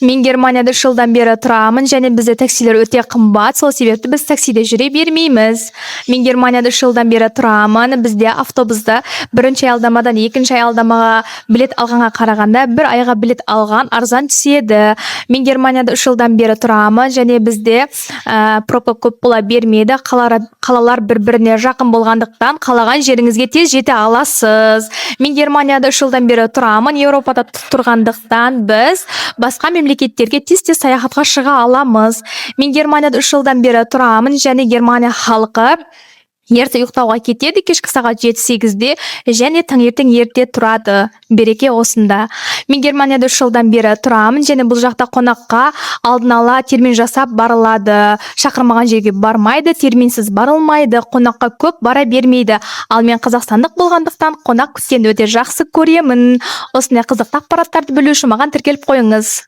Мен Германияда 3 жылдан бері тұрамын және бізде таксилер өте қымбат, сол себепті біз таксиде жүре бермейміз. Мен Германияда 3 жылдан бері тұрамын, бізде автобуста бірінші аялдамадан екінші аялдамаға билет алғанға қарағанда бір айға билет алған арзан түседі. Мен Германияда 3 жылдан бері тұрамын және бізде пробка көп бола бермейді. Қалалар бір-біріне жақын болғандықтан қалаған жеріңізге тез жете аласыз. Мен Германияда 3 жылдан бері тұрамын, Еуропада тұрғандықтан біз басқа мемлекеттерге тез-тез саяхатқа шыға аламыз. Мен Германияда 3 жылдан бері тұрамын және Германия халқы ерте ұйықтауға кетеді, кешкі сағат 7-8-де және таңертең ерте тұрады. Береке осында. Мен Германияда 3 жылдан бері тұрамын және бұл жақта қонаққа алдын ала термин жасап барылады. Шақырмаған жерге бармайды, терминсіз барылмайды, қонаққа көп бара бермейді. Ал мен қазақстандық болғандықтан қонақ күткенді өте жақсы көремін. Осындай қызықты ақпараттарды білу үшін маған тіркеліп қойыңыз.